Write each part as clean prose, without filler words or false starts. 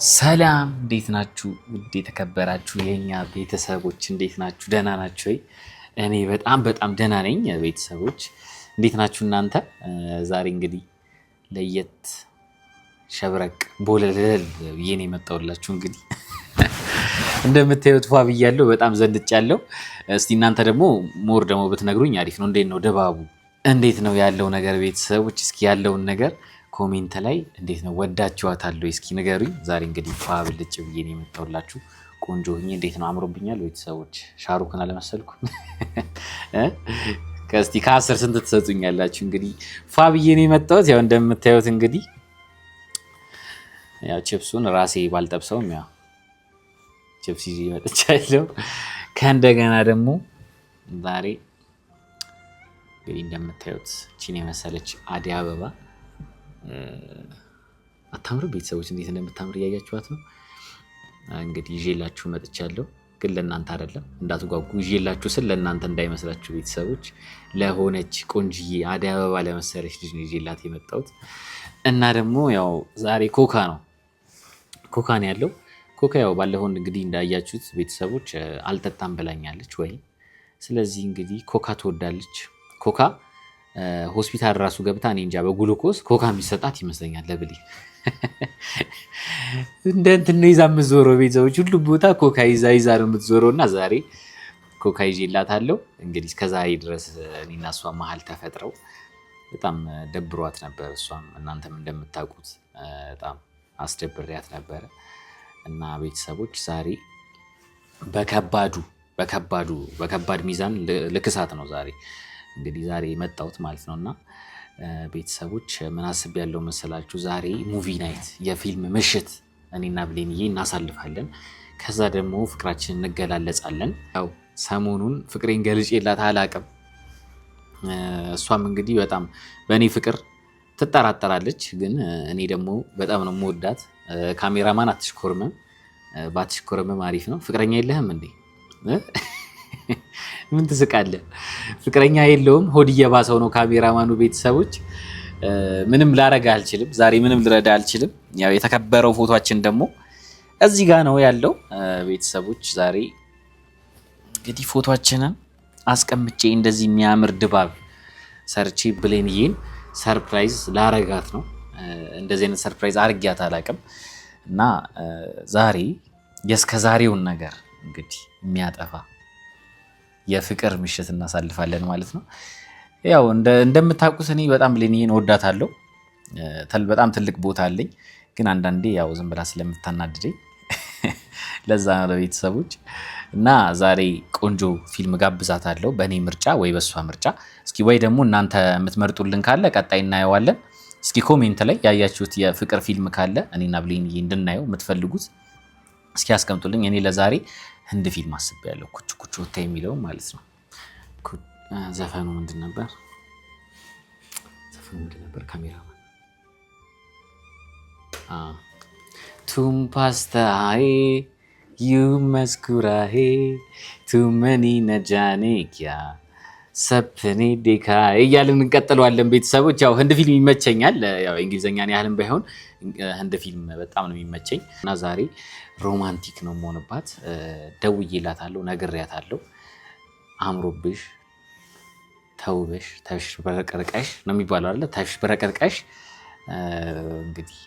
ሰላም እንዴት ናችሁ? ውድ የተከበራችሁ የኛ ቤተሰቦች እንዴት ናችሁ? ደህና ናችሁ ወይ? እኔ በጣም ደህና ነኝ። ቤተሰቦች እንዴት ናችሁ እናንተ? ዛሬ እንግዲህ ለየት ሸብረቅ ቦለለል ብዬ ነው የመጣሁላችሁ። እንግዲህ እንደምታዩት ፏ ብያለሁ፣ በጣም ዘንጫለሁ። እስቲ እናንተ ደግሞ ሞር ደግሞ ብትነግሩኝ አሪፍ ነው። እንዴት ነው ድባቡ? እንዴት ነው ያለው ነገር? ቤተሰቦች እስኪ ያለውን ነገር ኮሜንት ላይ እንዴት ነው ወዳችኋታል ወይ እስኪ ንገሩኝ። ዛሬ እንግዲህ ፏ ብልጭ ብዬ ነው የመጣሁላችሁ። ቆንጆ ሆኜ እንዴት ነው አምሮብኛል ቤተሰቦች? ሻሩክን አልመሰልኩም? ከስቲ ከ10 ስንት ትሰጡኛላችሁ? እንግዲህ ፏ ብዬ ነው የመጣሁት። ያው እንደምታዩት እንግዲህ ያው ቺፕሱን ራሴ ባልጠብሰውም ያው ቺፕስ ይዤ መጥቻለሁ። ከእንደገና ደግሞ ዛሬ እንግዲህ እንደምታዩት ቺን የመሰለች አደይ አበባ አታምር ቤተሰቦች? እንዴት እንደምታምር እያያችኋት ነው። እንግዲህ ይዤላችሁ መጥቻለሁ፣ ግን ለእናንተ አይደለም እንዳትጓጉ። ይዤላችሁ ስል ለእናንተ እንዳይመስላችሁ ቤተሰቦች። ለሆነች ቆንጅዬ አደይ አበባ ለመሰለች ልጅ ነው ይዤላት የመጣሁት። እና ደግሞ ያው ዛሬ ኮካ ነው ያለው። ኮካ ያው ባለፈው እንግዲህ እንዳያችሁት ቤተሰቦች አልጠጣም ብላኛለች ወይ። ስለዚህ እንግዲህ ኮካ ትወዳለች። ኮካ ሆስፒታል ራሱ ገብታ እኔ እንጃ በግሉኮስ ኮካ የሚሰጣት ይመስለኛል ለብሌ እንደ እንትን ነው ይዛ የምትዞረው ቤተሰቦች። ሁሉ ቦታ ኮካ ይዛ ነው የምትዞረው። እና ዛሬ ኮካ ይዤላታለሁ። እንግዲህ እስከዛሬ ድረስ እኔና እሷ መሀል ተፈጥረው በጣም ደብሯት ነበር። እሷም እናንተም እንደምታውቁት በጣም አስደብሪያት ነበረ። እና ቤተሰቦች ዛሬ በከባድ ሚዛን ልክሳት ነው ዛሬ እንግዲህ ዛሬ መጣሁት ማለት ነው። እና ቤተሰቦች ምን አስቤያለሁ መሰላችሁ? ዛሬ ሙቪ ናይት የፊልም ምሽት እኔና ብሌንዬ እናሳልፋለን። ከዛ ደግሞ ፍቅራችን እንገላለጻለን። ያው ሰሞኑን ፍቅሬን ገልጬላት አላቅም። እሷም እንግዲህ በጣም በእኔ ፍቅር ትጠራጠራለች፣ ግን እኔ ደግሞ በጣም ነው የምወዳት። ካሜራማን አትሽኮርምም፣ ባትሽኮርምም አሪፍ ነው። ፍቅረኛ የለህም እንዴ? ምን ትስቃለህ? ፍቅረኛ የለውም። ሆድ እየባሰው ነው ካሜራማኑ። ቤተሰቦች ምንም ላረጋ አልችልም ዛሬ፣ ምንም ልረዳ አልችልም። ያው የተከበረው ፎቶአችን ደግሞ እዚህ ጋር ነው ያለው። ቤተሰቦች ዛሬ እንግዲህ ፎቶአችንን አስቀምጬ እንደዚህ የሚያምር ድባብ ሰርቼ ብሌንዬን ሰርፕራይዝ ላረጋት ነው። እንደዚህ አይነት ሰርፕራይዝ አርጊያት አላውቅም። እና ዛሬ የእስከዛሬውን ነገር እንግዲህ የሚያጠፋ የፍቅር ምሽት እናሳልፋለን ማለት ነው። ያው እንደምታውቁት እኔ በጣም ብሌንዬን እወዳታለሁ። በጣም ትልቅ ቦታ አለኝ። ግን አንዳንዴ ያው ዝም ብላ ስለምታናድደኝ ለዛ ነው ቤተሰቦች። እና ዛሬ ቆንጆ ፊልም ጋብዛታለሁ፣ በእኔ ምርጫ ወይ በእሷ ምርጫ። እስኪ ወይ ደግሞ እናንተ የምትመርጡልን ካለ ቀጣይ እናየዋለን። እስኪ ኮሜንት ላይ ያያችሁት የፍቅር ፊልም ካለ እኔና ብሌንዬ እንድናየው የምትፈልጉት እስኪ አስቀምጡልኝ። እኔ ለዛሬ ህንድ ፊልም አስቤያለሁ፣ ኩቹ ኩቹ ወታ የሚለው ማለት ነው። ዘፈኑ ምንድን ነበር? ካሜራማን ቱም ፓስታዬ ዩ መስኩራሄ ቱመኒ ነጃኔ ኪያ ሰፕኔ ዴካ እያልን እንቀጥለዋለን ቤተሰቦች። ያው ህንድ ፊልም ይመቸኛል። ያው እንግሊዝኛን ያህልም ባይሆን ህንድ ፊልም በጣም ነው የሚመቸኝ። እና ዛሬ ሮማንቲክ ነው የምሆንባት። ደውዬላታለሁ፣ ነግሬያታለሁ። አምሮብሽ ተውበሽ ተሽበረቀርቀሽ ነው የሚባለው አይደለ? ተሽበረቀርቀሽ እንግዲህ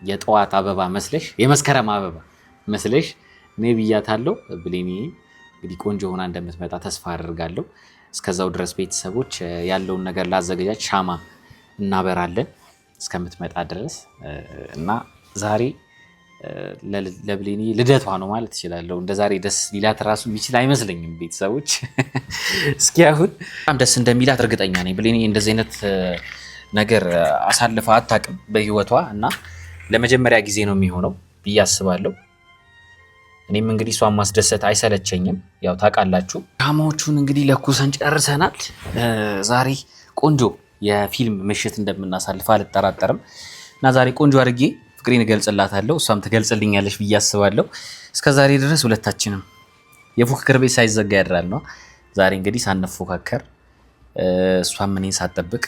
የጠዋት አበባ መስለሽ፣ የመስከረም አበባ መስለሽ እኔ ብያታለሁ። ብሌንዬ እንግዲህ ቆንጆ ሆና እንደምትመጣ ተስፋ አድርጋለሁ። እስከዛው ድረስ ቤተሰቦች ያለውን ነገር ላዘገጃጅ፣ ሻማ እናበራለን እስከምትመጣ ድረስ። እና ዛሬ ለብሌንዬ ልደቷ ነው ማለት እችላለሁ። እንደ ዛሬ ደስ ሊላት ራሱ የሚችል አይመስለኝም ቤተሰቦች። እስኪ አሁን በጣም ደስ እንደሚላት እርግጠኛ ነኝ። ብሌንዬ እንደዚህ አይነት ነገር አሳልፋ አታውቅም በህይወቷ፣ እና ለመጀመሪያ ጊዜ ነው የሚሆነው ብዬ አስባለሁ። እኔም እንግዲህ እሷን ማስደሰት አይሰለቸኝም። ያው ታውቃላችሁ። ሻማዎቹን እንግዲህ ለኩሰን ጨርሰናል። ዛሬ ቆንጆ የፊልም ምሽት እንደምናሳልፍ አልጠራጠርም። እና ዛሬ ቆንጆ አድርጌ ፍቅሬን እገልጽላታለሁ፣ እሷም ትገልጽልኛለች ብዬ አስባለሁ። እስከዛሬ ድረስ ሁለታችንም የፉክክር ቤት ሳይዘጋ ያድራል ነው። ዛሬ እንግዲህ ሳንፎካከር፣ እሷም እኔን ሳትጠብቅ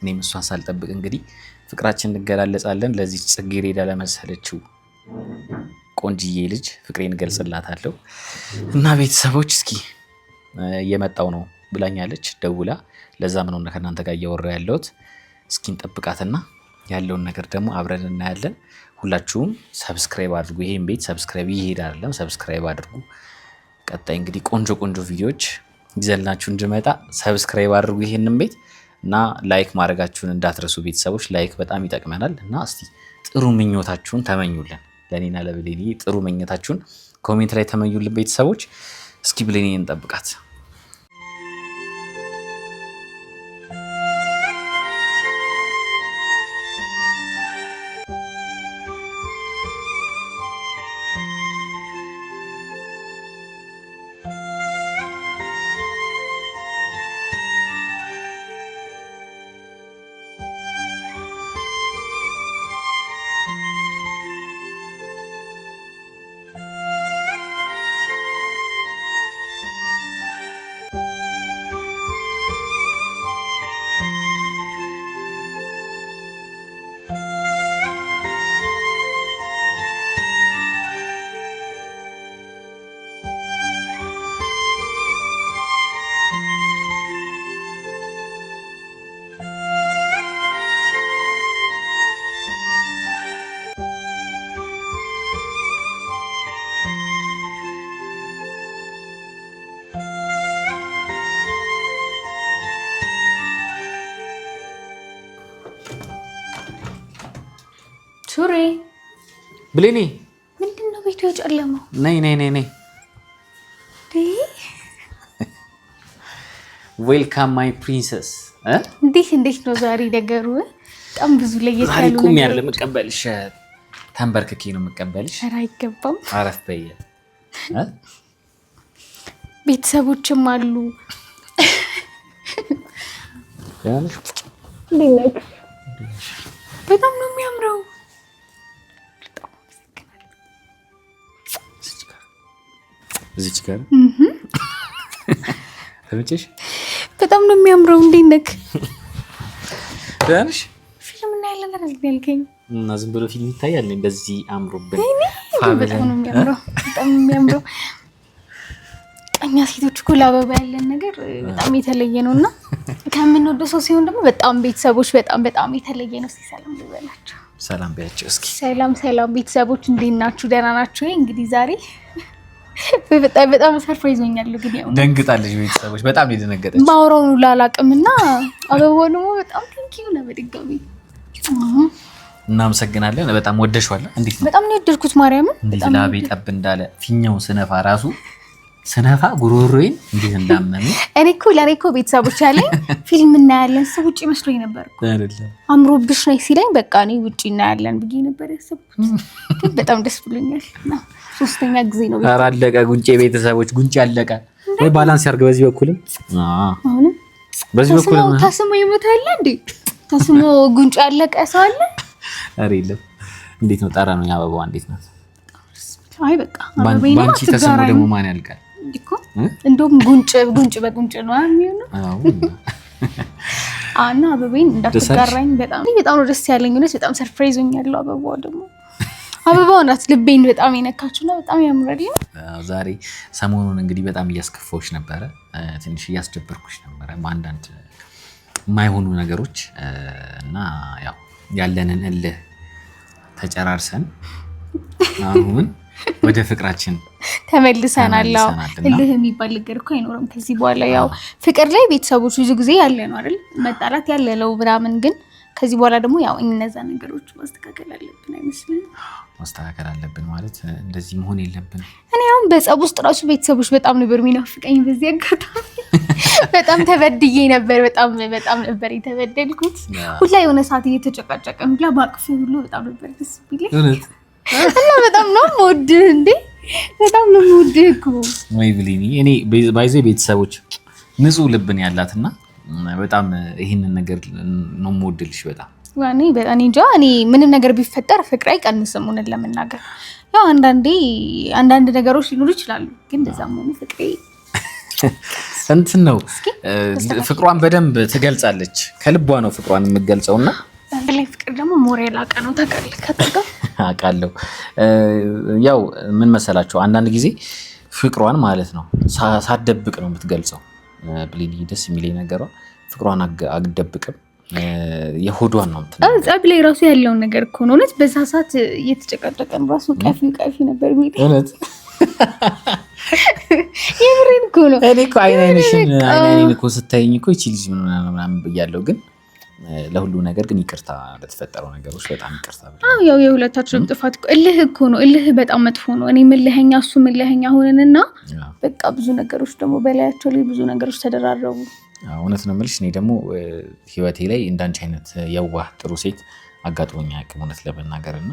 እኔም እሷን ሳልጠብቅ እንግዲህ ፍቅራችን እንገላለጻለን። ለዚህ ጽጌረዳ ለመሰለችው ቆንጅዬ ልጅ ፍቅሬን ገልጽላታለሁ። እና ቤተሰቦች እስኪ እየመጣው ነው ብላኛለች ደውላ። ለዛም ነው ከእናንተ ጋር እያወራ ያለሁት። እስኪ እንጠብቃትና ያለውን ነገር ደግሞ አብረን እናያለን። ሁላችሁም ሰብስክራይብ አድርጉ። ይሄን ቤት ሰብስክራይብ ይሄድ አይደለም ሰብስክራይብ አድርጉ። ቀጣይ እንግዲህ ቆንጆ ቪዲዮዎች ይዘልናችሁ እንድመጣ ሰብስክራይብ አድርጉ ይሄንን ቤት እና ላይክ ማድረጋችሁን እንዳትረሱ ቤተሰቦች። ላይክ በጣም ይጠቅመናል እና እስቲ ጥሩ ምኞታችሁን ተመኙልን። ለኔና ለብሌኒ ጥሩ ምኞታችሁን ኮሜንት ላይ ተመኙልን ቤተሰቦች። እስኪ ብሌኒን እንጠብቃት። ሱሬ ብሌኒ ምንድን ነው ቤቱ የጨለመው? ነይ ዌልካም ማይ ፕሪንሰስ። እንዴት ነው ዛሬ ነገሩ? በጣም ብዙ ለየት ያሉ ነገር ቁም ያለ መቀበልሽ ተንበርክኬ ነው መቀበልሽ። ኧረ አይገባም። አረፍ በየ ቤተሰቦችም አሉ። በጣም ነው የሚያምረው። እዚች ጋር ተመቸሽ? በጣም ነው የሚያምረው። እንዴት ነህ? ደህና ነሽ? ፊልም እናያለን አይደል ያልከኝ? እና ዝም ብሎ ፊልም ይታያል እንደዚህ አምሮብን። በጣም ነው የሚያምረው። በጣም የሚያምረው። ቀኛ ሴቶች እኮ ለአበባ ያለን ነገር በጣም የተለየ ነውና ከምንወደው ሰው ሲሆን ደግሞ በጣም ቤተሰቦች በጣም የተለየ ነው። እስኪ ሰላም ልበላቸው። ሰላም ቢያቸው እስኪ። ሰላም ቤተሰቦች እንዴት ናችሁ? ደህና ናችሁ? እንግዲህ ዛሬ በጣም ሰርፕራይዝ ሆኛለሁ። ግን ያው ደንግጣለች። ቤተሰቦች በጣም የደነገጠች ማውራውን ላላቅምና አበባው ደግሞ በጣም ቴንኪው ነው በድጋሚ እናመሰግናለን። በጣም ወደሽዋል። እንዴት ነው? በጣም ነው የወደድኩት። ማርያምን እንዴት ላቤ ጠብ እንዳለ ፊኛው ስነፋ ጉሮሮዬን እንዴት እንዳመመኝ። እኔ እኮ ቤተሰቦች ያለኝ ፊልም እናያለን ሰው ውጪ መስሎኝ ነበር አይደለም። አምሮብሽ ነው ሲለኝ በቃ እኔ ውጪ እናያለን ብዬ ነበር ያሰብኩት። ግን በጣም ደስ ብሎኛል። ሶስተኛ ጊዜ ነው። ኧረ አለቀ ጉንጬ። ቤተሰቦች ጉንጬ አለቀ። ወይ ባላንስ ያርግ። በዚህ በኩልም አሁን በዚህ በኩልም ታስሞ ይሞታል እንዴ? ታስሞ ጉንጬ ያለቀ ሰው አለ? ኧረ የለም። እንዴት ነው ጠረኑ? አበባዋ እንዴት ነው? አይ በቃ አበባዬ ነው። ባንቺ ተስሞ ደግሞ ማን ያልቃል እኮ? እንደውም ጉንጭ በጉንጭ ነው የሚሆነው። አዎ እና አበባዬን እንዳትጋራኝ። በጣም ነው ደስ ያለኝ። በጣም ሰርፕራይዝ ሆኛለሁ። አበባው ናት ልቤን በጣም የነካችውና በጣም ያምራል። ዛሬ ሰሞኑን እንግዲህ በጣም እያስከፋዎች ነበረ፣ ትንሽ እያስደበርኩሽ ነበረ በአንዳንድ የማይሆኑ ነገሮች እና ያው ያለንን እልህ ተጨራርሰን አሁን ወደ ፍቅራችን ተመልሰናል። እልህ የሚባል ነገር እኮ አይኖርም ከዚህ በኋላ። ያው ፍቅር ላይ ቤተሰቦች ብዙ ጊዜ ያለ ነው አይደል? መጣላት ያለለው ምናምን። ግን ከዚህ በኋላ ደግሞ ያው እነዛ ነገሮች ማስተካከል አለብን አይመስልም? ማስተካከል አለብን ማለት እንደዚህ መሆን የለብንም። እኔ አሁን በጸብ ውስጥ ራሱ ቤተሰቦች በጣም ነበር የሚናፍቀኝ። በዚህ አጋጣሚ በጣም ተበድዬ ነበር። በጣም ነበር የተበደልኩት። ሁላ የሆነ ሰዓት እየተጨቃጨቀን ሁላ በአቅፌ ሁሉ በጣም ነበር ደስ ቢለኝ እና በጣም ነው የምወድህ እንዴ! በጣም ነው የምወድህ እኮ ወይ ብሌኒ። እኔ ባይዘ ቤተሰቦች ንጹህ ልብን ያላትና በጣም ይሄንን ነገር ነው የምወድልሽ በጣም ዋኔ በጣም እንጃ። እኔ ምንም ነገር ቢፈጠር ፍቅር አይቀንስም። ሆነን ለመናገር ያው አንዳንድ ነገሮች ሊኖሩ ይችላሉ፣ ግን እንደዛም ሆኖ ፍቅሬ እንትን ነው። ፍቅሯን በደንብ ትገልጻለች። ከልቧ ነው ፍቅሯን የምትገልጸውና ላይ ፍቅር ደግሞ ሞሬል አቃ ነው ታውቃለህ። ከተጋ አውቃለሁ። ያው ምን መሰላችሁ አንዳንድ ጊዜ ፍቅሯን ማለት ነው ሳትደብቅ ነው የምትገልጸው። ብሌኒ ደስ የሚለኝ ነገሯ ፍቅሯን አትደብቅም፣ የሆዷን ነው የምትናገረው። ጸብ ላይ ራሱ ያለውን ነገር እኮ ነው እውነት። በዛ ሰዓት እየተጨቃጨቀን ራሱ ቀፊ ነበር የሚል እውነት የምሬን እኮ ነው። እኔ እኮ አይኔን እኮ ስታይኝ እኮ ይቺ ልጅ ምናምን ብያለሁ። ግን ለሁሉ ነገር ግን ይቅርታ ለተፈጠረው ነገሮች በጣም ይቅርታ ብለህ ያው የሁለታችንም ጥፋት እኮ እልህ እኮ ነው። እልህ በጣም መጥፎ ነው። እኔ ምልህኛ እሱ ምልህኛ ሆነንና በቃ ብዙ ነገሮች ደግሞ በላያቸው ላይ ብዙ ነገሮች ተደራረቡ። እውነት ነው የምልሽ። እኔ ደግሞ ህይወቴ ላይ እንዳንቺ አይነት የዋህ ጥሩ ሴት አጋጥሞኝ አያውቅም እውነት ለመናገር እና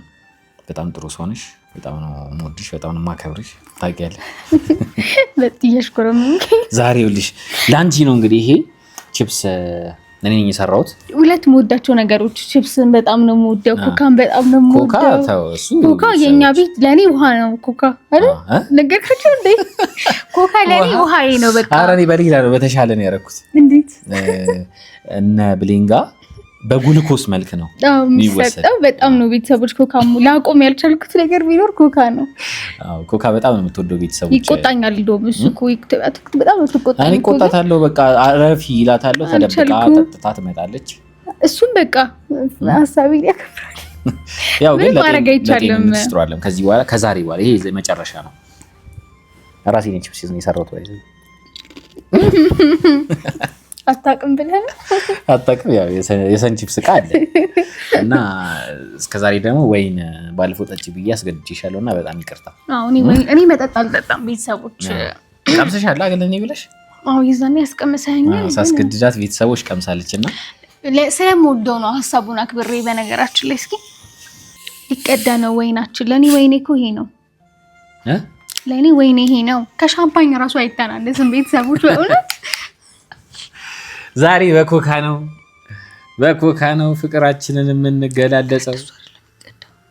በጣም ጥሩ ሰው ነሽ። በጣም ነው የምወድሽ፣ በጣም ነው የማከብርሽ። ታውቂያለሽ። በጥያሽ ኮረም ዛሬ ይኸውልሽ ለአንቺ ነው እንግዲህ ይሄ ቺፕስ እኔ ነኝ የሰራሁት። ሁለት የምወዳቸው ነገሮች ቺፕስን በጣም ነው የምወደው፣ ኮካን በጣም ነው የምወደው። ኮካ የኛ ቤት ለኔ ውሃ ነው። ኮካ አይደል ነገርኩሽ እንዴ? ኮካ ለኔ ውሃዬ ነው በቃ። ኧረ እኔ በሌላ ነው በተሻለ ነው ያደረኩት። እንዴት እነ ብሌንጋ በጉልኮስ መልክ ነው የሚሰጠው። በጣም ነው ቤተሰቦች ኮካ ላቆም ያልቻልኩት ነገር ቢኖር ኮካ ነው። ኮካ በጣም ነው የምትወደው ቤተሰቦች። ይቆጣኛል እንደውም እሱ እኮ በጣም ነው ትቆጣኝ። እኔ እቆጣታለሁ በቃ አረፊ ይላታለሁ። ተደብቃ ጠጥታ ትመጣለች። እሱም በቃ ሀሳቤን ያከብራል። ያው ግን ማድረግ አይቻልም። ከዚህ በኋላ ከዛሬ በኋላ ይሄ መጨረሻ ነው። ራሴ ነኝ ቺፕስ የሰራሁት ወይ አታውቅም ብለህ አታውቅም። ያው የሰን ቺፕስ ዕቃ አለ እና እስከዛሬ ደግሞ ወይን ባለፈው ጠጪ ብዬ አስገድጄሻለሁ እና በጣም ይቅርታ። እኔ መጠጥ አልጠጣም። ቤተሰቦች ቀምሰሻል አይደል? እኔ ብለሽ ይዛኔ ያስቀምሰኛል። ሳስገድዳት ቤተሰቦች ቀምሳለች እና ስለምወደው ነው ሀሳቡን አክብሬ። በነገራችን ላይ እስኪ ሊቀዳ ነው ወይናችን። ለእኔ ወይኔ እኮ ይሄ ነው። ለእኔ ወይኔ ይሄ ነው። ከሻምፓኝ ራሱ አይተናነስም ቤተሰቦች በእውነት። ዛሬ በኮካ ነው ፍቅራችንን የምንገላለጸው።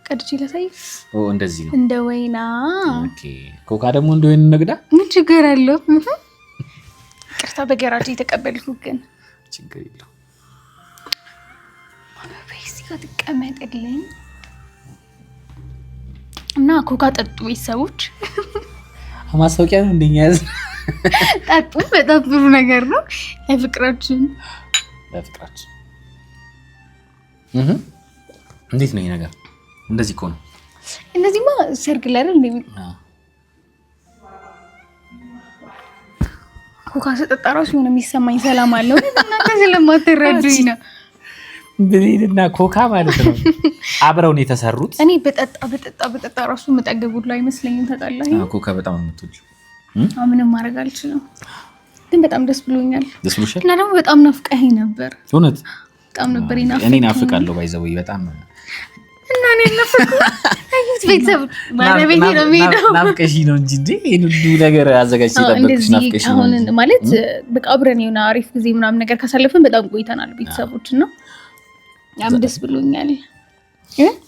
ቀድቼ ላሳይ። እንደዚህ ነው እንደ ወይና። ኮካ ደግሞ እንደ ወይን እንግዳ ምን ችግር አለው? ቅርታ በገራጅ የተቀበልኩ ግን ችግር የለው። በዚህ ጋር ተቀመጥልኝ እና ኮካ ጠጡ ቤተሰቦች። ማስታወቂያ ነው እንደኛዝ ጠጡ። በጣም ጥሩ ነገር ነው ለፍቅራችን። እንዴት ነው ይሄ ነገር? እንደዚህ እኮ ነው። እንደዚህማ ሰርግ ላይ አይደል እንዴ? ኮካ ስጠጣ ራሱ የሆነ የሚሰማኝ ሰላም አለው። እናንተ ስለማትረዱኝ ነው። ብሌንና ኮካ ማለት ነው አብረው ነው የተሰሩት። እኔ በጠጣ ራሱ መጠገብ ሁሉ አይመስለኝም። ታውቃለህ ኮካ በጣም ነው የምትወጂው። ምንም ማድረግ አልችልም፣ ግን በጣም ደስ ብሎኛል። ደስ ብሎሻል? እና ደግሞ በጣም ናፍቀኸኝ ነበር። እውነት በጣም ነበር ይናፍቀኝ። እኔ ናፍቃለሁ ባይዘውይ በጣም እና እኔ ናፍቀኝ። ቤተሰብ ባለቤቴ ነው የሚሄደው። ናፍቀሽኝ ነው እንጂ ይሄን ሁሉ ነገር አዘጋጅ ሲጠበቅሽ ናፍቀሽኝ ነው አሁን ማለት በቃ አብረን የሆነ አሪፍ ጊዜ ምናምን ነገር ካሳለፍን በጣም ቆይተናል ቤተሰቦች እና ያም ደስ ብሎኛል።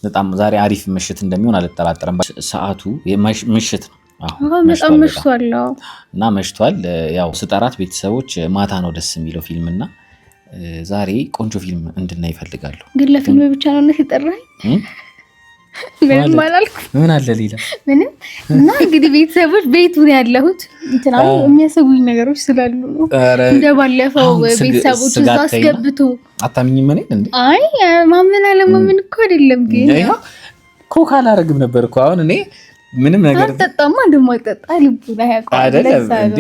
በጣም ዛሬ አሪፍ ምሽት እንደሚሆን አልጠራጠርም። ሰዓቱ ምሽት ነው። በጣም መሽቷል እና መሽቷል። ያው ስጠራት ቤተሰቦች ማታ ነው ደስ የሚለው ፊልም እና ዛሬ ቆንጆ ፊልም እንድናይ ይፈልጋሉ። ግን ለፊልም ብቻ ነው እነሱ የጠራኝ። ምንም አላልኩም። ምን አለ ሌላ ምንም። እና እንግዲህ ቤተሰቦች ቤቱ ነው ያለሁት። እንትና የሚያሰጉኝ ነገሮች ስላሉ ነው። እንደባለፈው ቤተሰቦች እዛ አስገብቶ አታምኝም እኔን እንዴ? አይ ማመን አለማመን እኮ አይደለም። ግን ኮካ አላረግም ነበር እኮ አሁን እኔ ምንም ነገር አጠጣማ እንደማይጠጣ ልቡ ላይ ያውቃል አይደል እንዴ?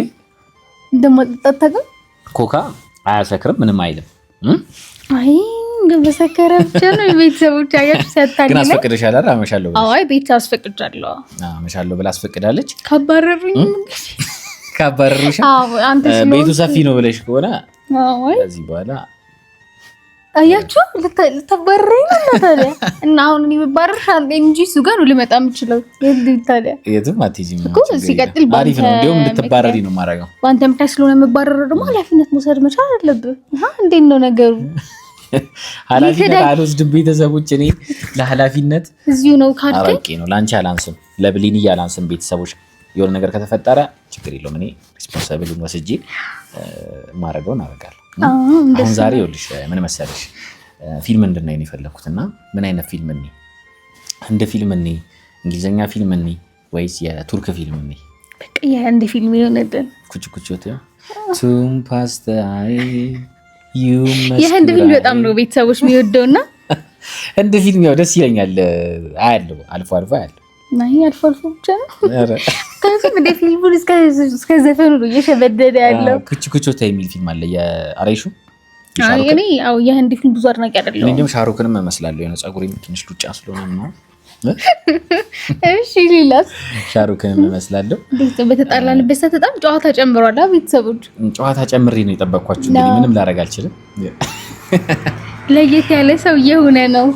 እንደማይጠጣ ግን ኮካ አያሰክርም፣ ምንም አይልም። አይ በሰከረ ብቻ ነው ቤተሰቦች አያችሁ ሲያታልኝ። ግን አስፈቅደሻል አይደል? አመሻለሁ ብለሽ። አይ ቤት አስፈቅጃለሁ። አመሻለሁ ብላ አስፈቅዳለች። ካባረሩኝ ካባረሩሽ ቤቱ ሰፊ ነው ብለሽ ከሆነ ከዚህ በኋላ አያችሁ ልታባረሩኝ ነው ታዲያ። እና አሁን እኔ ብባረርሽ እንጂ እሱ ጋር ነው ልመጣ የምችለው። ታዲያ የትም አትሄጂም እኮ። ሲቀጥል አሪፍ ነው እንዲያውም እንድትባረሪ ነው የማደርገው። በአንተ ምክንያት ስለሆነ የምባረረው ደግሞ ኃላፊነት መውሰድ መቻል አለብህ። እንዴት ነው ነገሩ? ኃላፊነት አልወስድም ቤተሰቦች። እኔ ለኃላፊነት እዚሁ ነው ካልከኝ አውቄ ነው። ላንቺ አላንስም፣ ለብሊኒ አላንስም። ቤተሰቦች የሆነ ነገር ከተፈጠረ ችግር የለውም። እኔ ሪስፖንሲቢሊቲውን ወስጄ ማረገውን አደርጋለሁ። አሁን ዛሬ ይኸውልሽ ምን መሰለሽ ፊልም እንድናይ ነው የፈለኩትና ምን አይነት ፊልም እንይ? ህንድ ፊልም እንይ? እንግሊዘኛ ፊልም እንይ? ወይስ የቱርክ ፊልም እንይ? በቃ የህንድ ፊልም ይሆንልን። ኩችኩቾት ቱም ፓስታይ የህንድ ፊልም በጣም ነው ቤተሰቦች የሚወደውና ህንድ ፊልም ያው ደስ ይለኛል። አያለው አልፎ አያለው። ናይ አልፎ ብቻ ነው። ከዚህ እንደ ፊልሙን እስከ ዘፈኑ ነው እየሸበደደ ያለው። ኩችኩቾት የሚል ፊልም አለ የአሬሹ። እኔ ያው የህንድ ፊልም ብዙ አድናቂ አይደለሁም። እኔም ሻሩክንም እመስላለሁ የሆነ ፀጉሬም ትንሽ ሉጫ ስለሆነ ነው። እሺ ሌላስ? ሻሩክንም እመስላለሁ። በተጣላንበት ሰዓት በጣም ጨዋታ ጨምሯል። ቤተሰቦች ጨዋታ ጨምሬ ነው የጠበቅኳችሁ። እንግዲህ ምንም ላደርግ አልችልም። ለየት ያለ ሰው እየሆነ ነው።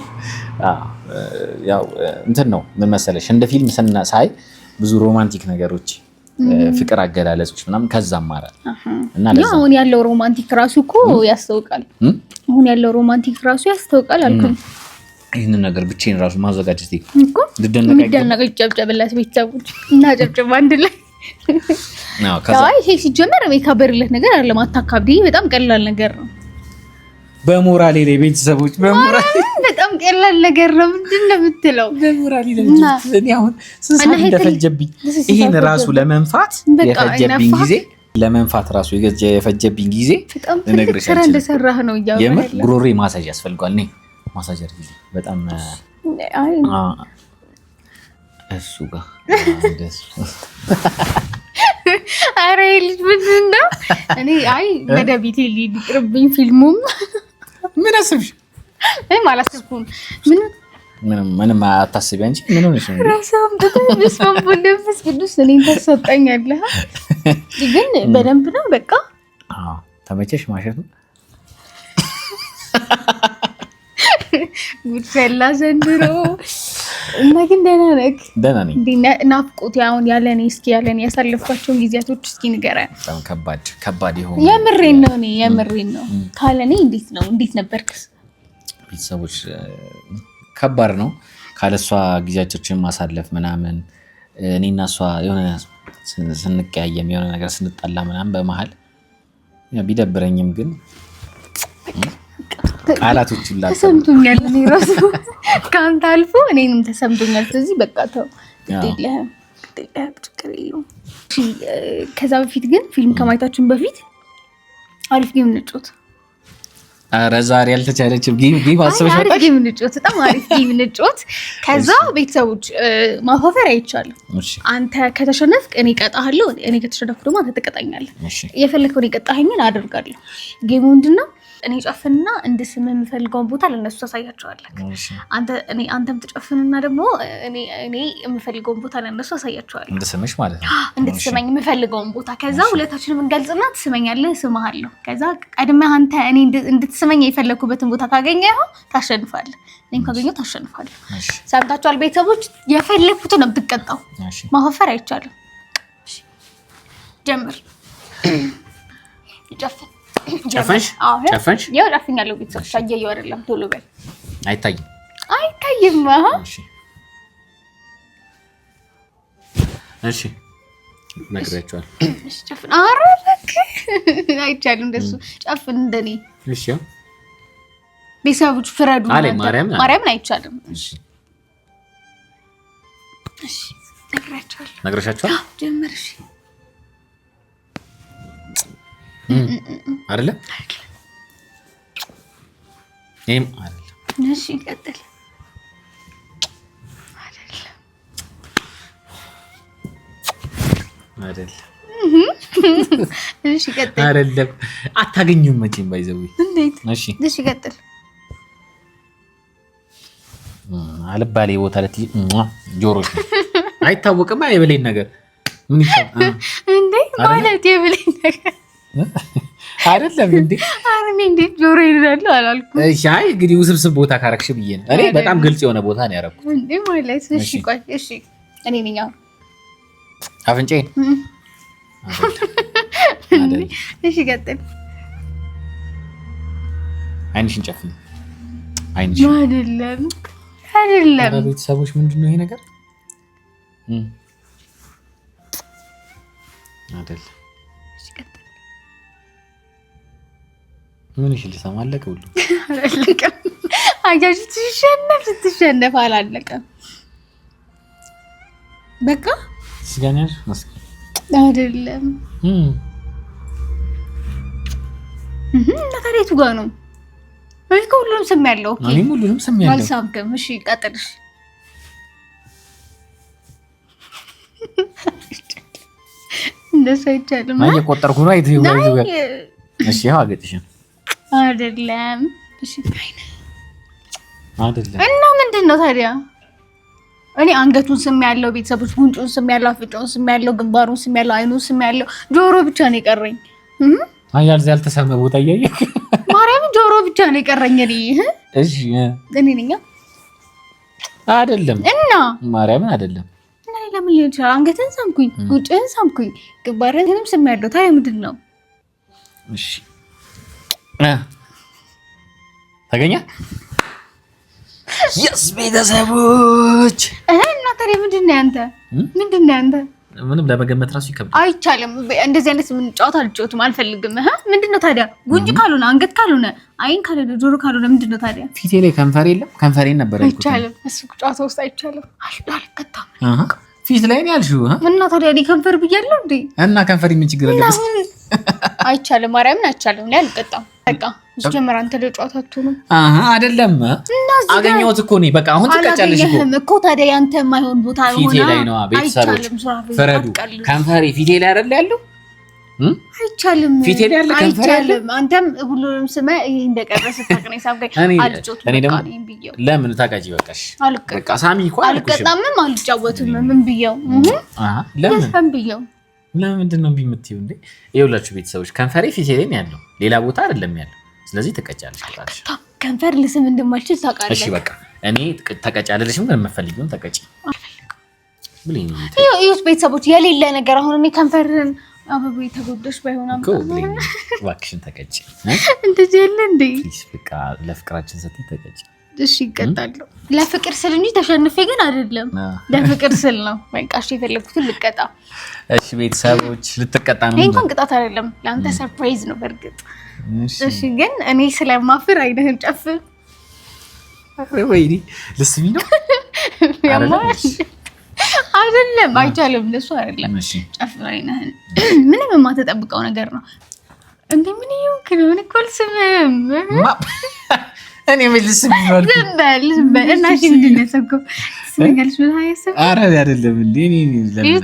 ያው እንትን ነው ምን መሰለሽ እንደ ፊልም ሳይ ብዙ ሮማንቲክ ነገሮች ፍቅር አገላለጾች ምናምን ከዛም ማራል እና ለዛ አሁን ያለው ሮማንቲክ ራሱ እኮ ያስተውቃል። አሁን ያለው ሮማንቲክ ራሱ ያስተውቃል አልኩኝ። ይሄንን ነገር ብቻዬን ራሱ ማዘጋጀት እኮ ልደነቅ ይጨብጨብላት ቤተሰቦች እና ጨብጨብ አንድ ላይ ነው። ከዛ ይሄ ሲጀመር የሚከበርለት ነገር አለ። ማታካብዲ በጣም ቀላል ነገር ነው። በሞራሌ ላይ ቤተሰቦች በሞራሌ በጣም ቀላል ነገር ነው። ምንድነው የምትለው? በሞራሌ ላይ እኔ አሁን ስንት እንደፈጀብኝ ይሄን ራሱ ለመንፋት የፈጀብኝ ጊዜ ለመንፋት ራሱ የፈጀብኝ ጊዜ እነግርሻለሁ። ስራ እንደሰራህ ነው ያው የምር ጉሮሬ ማሳጅ ያስፈልጋል። እኔ ማሳጅ አድርጊ በጣም እሱ ጋር ደስ አረ ልጅ ምንድነው? እኔ መደቢቴ ሊቅርብኝ ፊልሙም ምን አስብሽ? አላሰብኩም። ምንም አታስቢ አንቺ። ምን ሆነሽ ነው? ራስህም በስመ አብ ወመንፈስ ቅዱስ እኔን ታሰጠኛለህ። ግን በደንብ ነው በቃ። ተመቸሽ ማሸቱ? ጉድፈላ ዘንድሮ እና ግን ደህና ነህ? ደህና ነኝ። ናፍቆት አሁን ያለኔ ያሳለፍኳቸውን ጊዜያቶች እስኪ ንገረኝ። በጣም ከባድ ይሆን? የምሬን ነው። ካለኔ እንዴት ነበርክስ? ቤተሰቦች ከባድ ነው ካለሷ ጊዜያችን ማሳለፍ ምናምን። እኔና እሷ የሆነ ስንቀያየም የሆነ ነገር ስንጣላ ምናምን በመሀል ቢደብረኝም ግን ቃላቶች ሁላ ተሰምቶኛል። እኔ ራሱ ካንተ አልፎ እኔንም ተሰምቶኛል። ስለዚህ በቃ ተው ግዴለህም ችግር የለውም። ከዛ በፊት ግን ፊልም ከማየታችን በፊት አሪፍ ጌም እንጫወት። ኧረ ዛሬ ያልተቻለችም ጌም አስበሽ አሪፍ ጌም እንጫወት፣ በጣም አሪፍ ጌም እንጫወት። ከዛ ቤተሰቦች ማፋፈር አይቻልም። አንተ ከተሸነፍክ እኔ እቀጣሃለሁ፣ እኔ ከተሸነፍኩ ደግሞ አንተ ትቀጣኛለህ። የፈለከውን የቀጣኸኝን አደርጋለሁ። ጌሙ ምንድነው? እኔ ጨፍንና እንድስም የምፈልገውን ቦታ ለነሱ አሳያቸዋለሁ። አንተም ትጨፍንና ደግሞ እኔ የምፈልገውን ቦታ ለነሱ አሳያቸዋለሁ። እንድስምሽ ማለት ነው። እንድትስመኝ የምፈልገውን ቦታ። ከዛ ሁለታችንም እንገልጽና ትስመኛለህ፣ እስምሃለሁ። ከዛ ቀድመህ አንተ እኔ እንድትስመኝ የፈለኩበትን ቦታ ካገኘኸው ታሸንፋለህ፣ እኔም ካገኘሁ ታሸንፋለህ። ሰምታችኋል ቤተሰቦች? የፈለኩትን ነው የምትቀጣው። ማፋፈር አይቻልም። ጀምር። ጨፍን ጨፈንሽ? ያው ጨፍኛለሁ። ቤተሰቦች አየየው አይደለም፣ ቶሎ በል። አይታይም። እሺ ነግሬያቸዋለሁ። እሺ ጨፍን። ኧረ እባክህ አይቻልም እንደሱ። ጨፍን እንደኔ። እሺ ቤተሰቦች ፍረዱ። ማርያምን አይቻልም። እሺ ነግሬያቸዋለሁ። ጀምር። እሺ አይደለ? እኔም አይደለ። እሺ ቀጥል። አይደለ? እሺ ቀጥል። አይደለም። አታገኙም መቼም ባይዘው። እንዴት? እሺ ቀጥል። አልባሌ ቦታ ለትይ ጆሮሽ አይታወቅም። የብሌን ነገር ምን ይታወቅ እንዴ? ማለት የብሌን ነገር አይደለም እንዴ? አረኔ እንዴ ጆሮ ይላል አላልኩም። እሺ አይ እንግዲህ ውስብስብ ቦታ ካረክሽ ብዬ ነው። እኔ በጣም ግልጽ የሆነ ቦታ ነው ያረኩት። እንዴ ማለት እሺ ቆይ እሺ እኔ ነኝ አፍንጫዬን አይደል? እሺ ቀጥል። አይንሽን ጨፍኝ። አይንሽን አይደለም። ቤተሰቦች ምንድነው ይሄ ነገር? አይደል? እሺ ቀጥል። ምን ይሽል ሰማለከ ሁሉ አይደለም አያጅ ትሸነፍ አላለቀም። በቃ ሲጋኛሽ መስኪ አይደለም እና ታዲያ የቱ ጋር ነው? ሁሉንም ስም ያለው እኔም ሁሉንም ስም ያለው አልሳምክም። እሺ ቀጥልሽ። እንደሱ አይቻልም። አይ የቆጠርኩ ነው አይተው ይወይ። እሺ ያው አገጥሽን አይደለም። እሺ አይደለም እና ምንድነው ታዲያ? እኔ አንገቱን ስም ያለው ቤተሰቦች፣ ጉንጩን ስም ያለው፣ አፍንጫውን ስም ያለው፣ ግንባሩን ስም ያለው፣ አይኑን ስም ያለው፣ ጆሮ ብቻ ነው የቀረኝ። አያል ዘል ተሰመ ቦታ ያየ ማርያም ጆሮ ብቻ ነው የቀረኝ። እሺ እኔ ነኝ አይደለም እና ማርያምን አይደለም እና ለምን ሊሆን ይችላል? አንገትን ሳምኩኝ፣ ጉንጭን ሳምኩኝ፣ ግንባርህንም ስም ያለው። ታዲያ ምንድን ነው? እሺ ተገኘ። የስ ቤተሰቦች እና ታዲያ ምንድን ነው ያንተ? ምንድን ነው ያንተ? ምንም ለመገመት ራሱ ይከብዳል። አይቻልም። እንደዚህ አይነት ምን ጨዋታ አልጨዋትም፣ አልፈልግም። ምንድን ነው ታዲያ? ጉንጭ ካልሆነ አንገት ካልሆነ አይን ካልሆነ ጆሮ ካልሆነ ምንድን ነው ታዲያ? ፊቴ ላይ ከንፈር የለም። ከንፈሬን ነበር ያልኩት። አይቻልም። እሱ ጨዋታ ውስጥ አይቻልም። አልከታም። ፊት ላይ ነው ያልሽው እና ታዲያ እኔ ከንፈር ብያለሁ እንዴ? እና ከንፈር ምን ችግር አለ? አይቻልም። ማርያምን አይቻልም። እኔ አልቀጣም። በቃ ጀመር። አንተ ለጨዋታ አትሆንም። አይደለም አገኘሁት እኮ እኔ። በቃ አሁን ትቀጫለሽ እኮ ታዲያ ያንተ የማይሆን ቦታ ሆነ። ፊቴ ላይ ነው። ቤተሰቦች ፍረዱ። ከንፈሬ ፊቴ ላይ አይደል ያለው? አይቻልም። ፊቴ ላይ ያለ ከንፈር ያለ። አንተም ሁሉንም ስመ ይሄ እንደቀረሰ ታቀነኝ ሳብቀኝ አልጮት። እኔ ደግሞ ለምን ታቃጂ? በቃሽ በቃ ሳሚ እኮ አልቀጣምም፣ አልጫወትም። ምን ብየው? ለምን ብየው? ለምንድን ነው ቢምትይው እንዴ? ይኸውላችሁ ቤተሰቦች ከንፈሬ ፊቴ ላይ ነው ያለው፣ ሌላ ቦታ አይደለም ያለው። ስለዚህ ትቀጫለሽ። ታዲያ ከንፈር ልስም እንደማልችል ታውቃለህ። እሺ በቃ እኔ ተቀጫለሽ። ምን የምፈልጊውን ተቀጪ። ይኸው ቤተሰቦች የሌለ ነገር አሁን እኔ ከንፈርን አበቡ የተጎደሽ ባይሆንም እኮ እባክሽን ተቀጪ። እንደዚህ ያለ እንዴ? በቃ ለፍቅራችን ስትይ ተቀጪ። እሺ ይቀጣለሁ። ለፍቅር ስል እንጂ ተሸንፌ ግን አይደለም። ለፍቅር ስል ነው። በቃ እሺ የፈለኩትን ልቀጣ። እሺ ቤተሰቦች ልትቀጣ ነው። ይሄ እንኳን ቅጣት አይደለም፣ ለአንተ ሰርፕራይዝ ነው በእርግጥ። እሺ ግን እኔ ስለማፍር አይነህን ጨፍን። ወይኔ ልስሚ ነው አይደለም፣ አይቻልም። ለሱ አይደለም። ጨፍን አይነህን። ምንም የማትጠብቀው ነገር ነው እንዴ? ምን ይሁን ከሆነ ኮልስምም እኔ መልስ ቢሆን ዝም በል እና እሺ ምንድን ነው ሰው ስንገልጽ ምን አይሰብ? ኧረ አይደለም እንዴ ለምን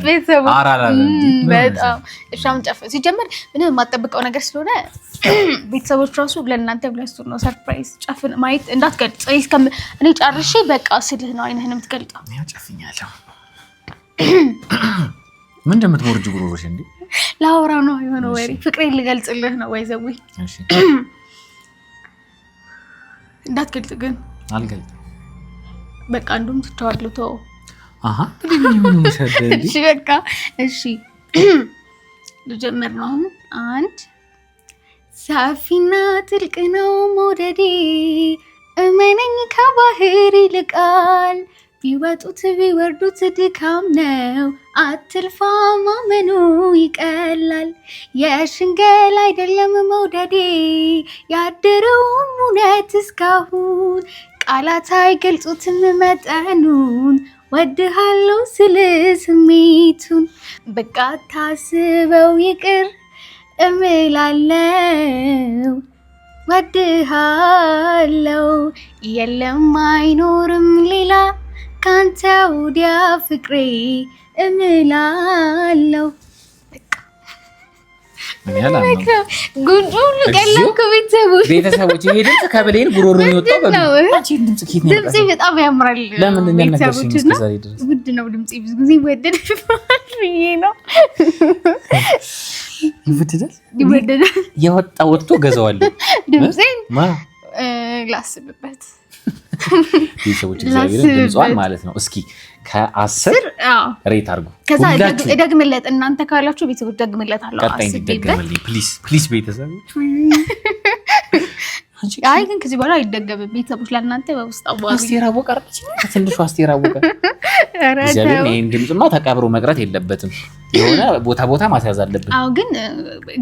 በጣም እሻም ጨፍ ሲጀምር ምንም የማትጠብቀው ነገር ስለሆነ ቤተሰቦች ራሱ ለእናንተ ብለሱ ነው ሰርፕራይዝ። ጨፍን ማየት እንዳትገልጽ እኔ ጨርሼ በቃ ስልህ ነው አይነህን የምትገልጣው። ያው ጨፍኛለሁ። ምን እንደምትወርጅ ጉሮሮሽ እንዴ? ላውራ ነው የሆነ ወሬ ፍቅሬን ልገልጽልህ ነው ወይ ዘውይ? እሺ እንዳትገልጽ ግን። አልገልጽም በቃ እንደውም ትተዋለሁ። ተው እሺ በቃ እሺ ልጀምር ነው። አንድ ሰፊና ጥልቅ ነው መውደዴ፣ እመነኝ ከባህር ይልቃል። ቢወጡት ቢወርዱት ድካም ነው፣ አትልፋ ማመኑ ይቀላል። የሽንገል አይደለም መውደዴ፣ ያደረውም እውነት እስካሁን። ቃላት አይገልጹትም መጠኑን፣ ወድሃለው ስል ስሜቱን። በቃ ታስበው ይቅር እምላለው፣ ወድሃለው የለም አይኖርም ሌላ ካንተ ወዲያ ፍቅሬ እምላለው። ጉንጩ ልቀለምኩ። ቤተሰቦች ይሄ ድምፅ ከብሌን ጉሮሮ የሚወጣው ድምፅ በጣም ያምራል። ቤተሰቦች እና ውድ ነው ድምፅ ብዙ ጊዜ ይወደዳል ብዬ ነው። ይወደዳል የወጣ ወጥቶ ገዛዋለሁ ድምፄን ላስብበት። ቤተሰቦች እግዚአብሔርን ድምጿን ማለት ነው። እስኪ ከ10 ሬት አድርጉ። ከዛ ደግምለት እናንተ ካላችሁ ቤተሰቦች ደግምለት አለው። ቀጣይ እንዲደገምልኝ ፕሊዝ ቤተሰቦች። አይ ግን ከዚህ በኋላ አይደገምም። ቤተሰቦች ለእናንተ በውስጥ አዋሪ አስቴር አወቀ አርበች ትንሹ አስቴር አወቀ። እግዚአብሔር ይሄን ድምጽማ ተቀብሮ መቅረት የለበትም። የሆነ ቦታ ማስያዝ አለብን። አዎ ግን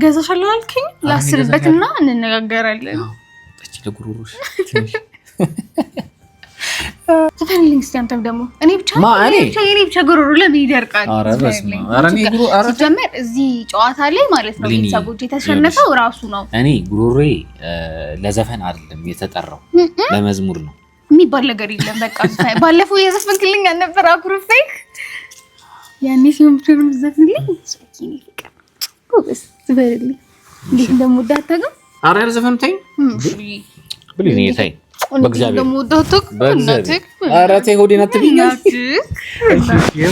ገዛሻለሁ አልከኝ ላስብበትና እንነጋገራለን። ለጉሩሩሽ ዘፈንልኝ እስኪ አንተም ደግሞ እኔ ብቻ ጉሮሮ ለምን ይደርቃል? ሲጀመር እዚህ ጨዋታ ላይ ማለት ነው ቤተሰቦች የተሸነፈው ራሱ ነው። እኔ ጉሮሮዬ ለዘፈን አይደለም የተጠራው ለመዝሙር ነው የሚባል ነገር የለም። በቃ ባለፈው የዘፈንክልኝ አልነበር አኩርፌክ ያኔ ሲሆን ብቻ ነው ዘፈንልኝ ሰኪኒ ፍቅር ጎበስ ዝበርልኝ እንዴት እንደምወዳት ታውቃለህ? ኧረ ዘፈን ተይኝ ብልኝ ተይኝ በእግዚአብሔር እንደምወዳት እናትህ ኧረ ተይ ሆዴን አትብኝ። እሺ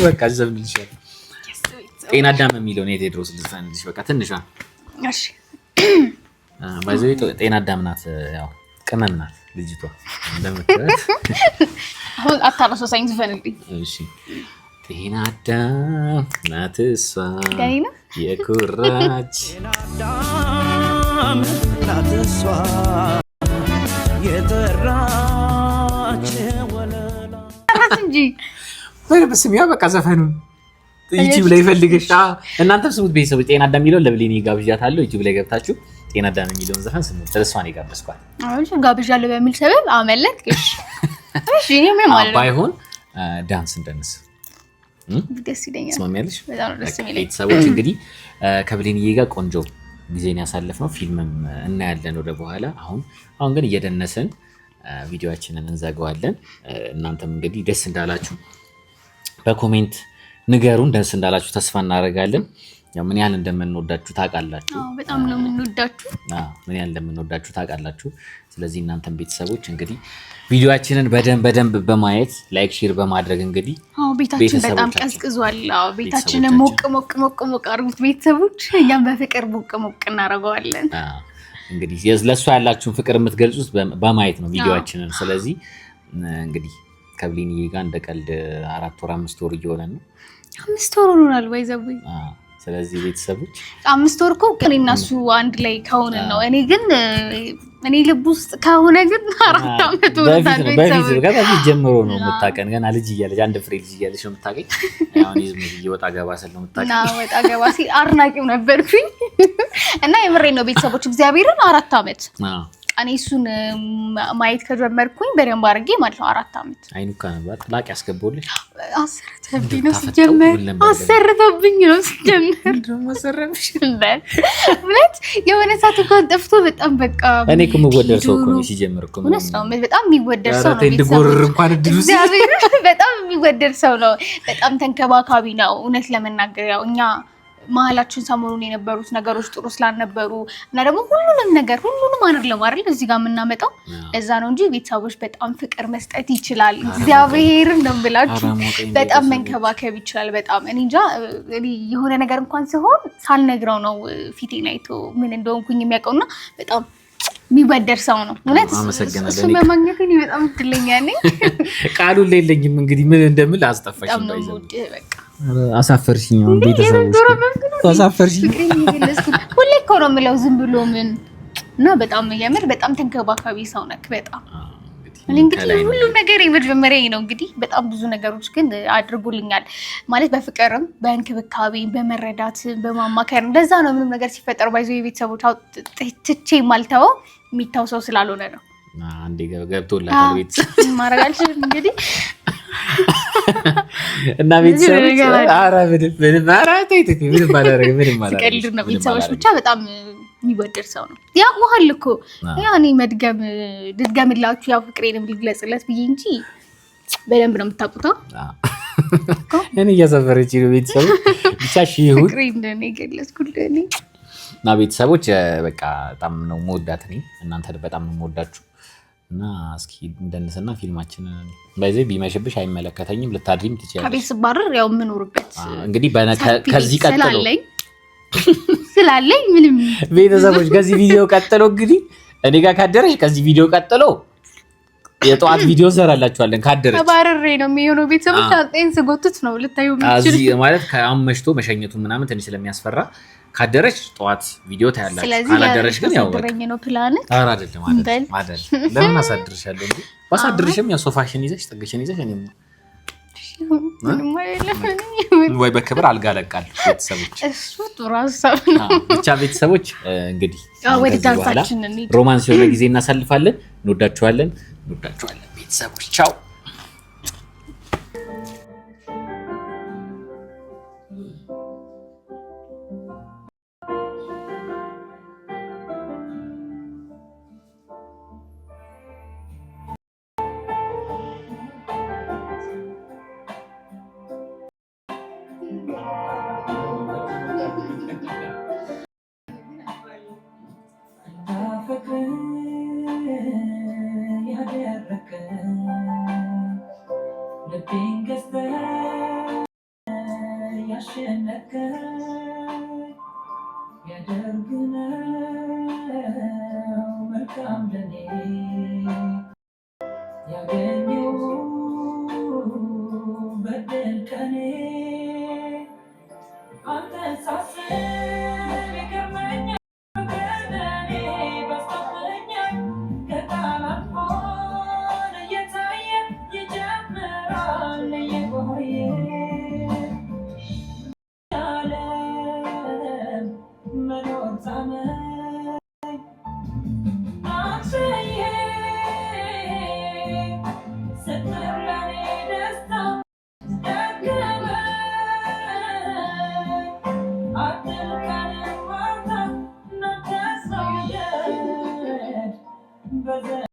በቃ ዘፈንልሻለሁ። ጤና አዳም የሚለው ነው የቴድሮስ ልዘፈንልሽ በቃ ትንሿ። እሺ ባይዘይ ጤና አዳም ናት ያው ቅመም ናት ልጅቷ እንደምትላት አሁን አታረሳኝ ዘፈንልኝ። እሺ ጤና አዳም ናት እሷ የኩራች ጤና አዳም ናት እሷ የጠራች ወለላ እንጂ ወይ በስሚያ በቃ ዘፈኑን ዩቲዩብ ላይ ፈልገሽ እናንተም ስሙት ቤተሰቦች። ጤና አዳም የሚለውን ለብሌኒ ጋብዣታለሁ። ዩቲዩብ ላይ ገብታችሁ ጤና አዳም የሚለውን ዘፈን ስሙት። ስለሷን ይጋብዝኳል። እሺ ጋብዣለሁ በሚል ሰበብ አመለጥሽ። እሺ ምን ማለት ነው? ባይሆን ዳንስ እንደንስ ደስ ይለኛል። ስማሚያለሽ? በጣም ደስ ይለኛል። ቤተሰቦች እንግዲህ ከብሌኒዬ ጋር ቆንጆ ጊዜን ያሳለፍነው ፊልምም እናያለን ወደ በኋላ። አሁን ግን እየደነስን ቪዲዮአችንን እንዘጋዋለን። እናንተም እንግዲህ ደስ እንዳላችሁ በኮሜንት ንገሩን። ደስ እንዳላችሁ ተስፋ እናደርጋለን። ያው ምን ያህል እንደምንወዳችሁ ታውቃላችሁ። በጣም ነው የምንወዳችሁ። ምን ያህል እንደምንወዳችሁ ታውቃላችሁ። ስለዚህ እናንተም ቤተሰቦች እንግዲህ ቪዲዮአችንን በደንብ በማየት ላይክ ሼር በማድረግ እንግዲህ ቤታችን በጣም ቀዝቅዟል። ቤታችንን ሞቅ አድርጉት ቤተሰቦች። እኛም በፍቅር ሞቅ እናደርገዋለን። እንግዲህ ለእሷ ያላችሁን ፍቅር የምትገልጹት በማየት ነው ቪዲዮአችንን። ስለዚህ እንግዲህ ከብሌኒዬ ጋር እንደ ቀልድ 4 ወር 5 ወር እየሆነ ነው። 5 ወር ሆኗል ወይዘው። ስለዚህ ቤተሰቦች 5 ወር እኮ እኔ እና እሱ አንድ ላይ ከሆነ ነው። እኔ ልብ ውስጥ ከሆነ ግን 4 ዓመት ሆኗል። በፊት ጀምሮ ነው የምታውቀን። ገና ልጅ እያለች አንድ ፍሬ ልጅ እያለች ነው የምታውቀኝ። አሁን ዝም ብዬ ወጣ ገባ ስል ነው የምታውቀኝ። እና ወጣ ገባ ሲል አድናቂው ነበርኩኝ እና የምሬን ነው ቤተሰቦች። እግዚአብሔርን 4 ዓመት እኔ እሱን ማየት ከጀመርኩኝ በደንብ አድርጌ ማለት ነው 4 ዓመት። አይኑካ ነበር ጥላቅ ያስገባውልሽ። አሰርተብኝ ነው ሲጀመር። ማለት የሆነ ሰዓት እንኳን ጠፍቶ በጣም በቃ እኔ እኮ የምወደድ ሰው እኮ ነው ሲጀምር እኮ ነው። በጣም የሚወደድ ሰው ነው። እንደጎርር እንኳን እድሉ በጣም የሚወደድ ሰው ነው። በጣም ተንከባካቢ ነው። እውነት ለመናገር ያው እኛ መሀላችን ሰሞኑን የነበሩት ነገሮች ጥሩ ስላልነበሩ እና ደግሞ ሁሉንም አይደለም አይደል እዚህ ጋር የምናመጣው ለዛ ነው እንጂ ቤተሰቦች በጣም ፍቅር መስጠት ይችላል። እግዚአብሔርን ነው ብላችሁ በጣም መንከባከብ ይችላል። በጣም እኔ እንጃ የሆነ ነገር እንኳን ሲሆን ሳልነግረው ነው ፊቴን አይቶ ምን እንደሆንኩኝ የሚያውቀውና በጣም የሚወደድ ሰው ነው። እውነት እሱን በማግኘት እኔ በጣም እድለኛ ነኝ። ቃሉን የለኝም እንግዲህ ምን እንደምል አስጠፋሽ ነው። በቃ አሳፈርሽኝ። ቤተሰቦች አሳፈርሽኝ። ሁሌ እኮ ነው የምለው ዝም ብሎ ምን እና በጣም የምር በጣም ተንከባካቢ ሰው ነክ። በጣም እንግዲህ ሁሉ ነገር የመጀመሪያ ነው። እንግዲህ በጣም ብዙ ነገሮች ግን አድርጎልኛል ማለት በፍቅርም በእንክብካቤ በመረዳት በማማከር እንደዛ ነው። ምንም ነገር ሲፈጠር ባይዞ የቤተሰቦች ትቼ ማልተወው የሚታው ሰው ስላልሆነ ነው። አንዴ ገብቶላታል ቤተሰብ ማድረግ አልችልም እንግዲህ እና ቤተሰቦች ኧረ ምንም አላደረግም ምንም አላደረግም። ቤተሰቦች ብቻ በጣም የሚወደድ ሰው ነው። ያውሃል እኮ ያኔ ድድገምላችሁ ያው ፍቅሬንም ልግለጽለት ብዬ እንጂ በደንብ ነው የምታውቁተው። እኔ እያሰፈረች ነው ቤተሰቦች ብቻ ይሁን ፍቅሬ እንደኔ ገለጽኩልህ እኔ እና ቤተሰቦች በቃ በጣም ነው የምወዳት እኔ እናንተ በጣም ነው የምወዳችሁ እና እስኪ እንደነሰና ፊልማችን በዚህ ቢመሽብሽ አይመለከተኝም ልታድሪም ትችያለሽ። ከቤት ስባረር ያው የምኖርበት እንግዲህ ከዚህ ቀጥሎ ስላለኝ ምንም ቤተሰቦች ከዚህ ቪዲዮ ቀጥሎ እንግዲህ እኔ ጋር ካደረሽ ከዚህ ቪዲዮ ቀጥሎ የጠዋት ቪዲዮ ሰራላችኋለን። ካደረች ተባረሬ ነው የሚሆነው። ቤተሰቦች አጤን ስጎትት ነው ልታዩ እዚህ ማለት ከአመሽቶ መሸኘቱ ምናምን ትንሽ ስለሚያስፈራ ካደረች ጠዋት ቪዲዮ ታያላችሁ። ካላደረች ግን ያው በቃ ነው ፕላን አራ አይደለም አይደል ለምን አሳድርሻለሁ እንዴ? ባሳድርሽም ያው ሶፋሽን ይዘሽ ጠግሽን ይዘሽ እኔም ወይ በክብር አልጋ ለቃለሁ። ቤተሰቦች እሱ ጥሩ ሀሳብ ነው። ብቻ ቤተሰቦች እንግዲህ ወደ ዳንሳችን እንሂድ። ሮማንስ የሆነ ጊዜ እናሳልፋለን። እንወዳችኋለን ቤተሰቦች። ቻው።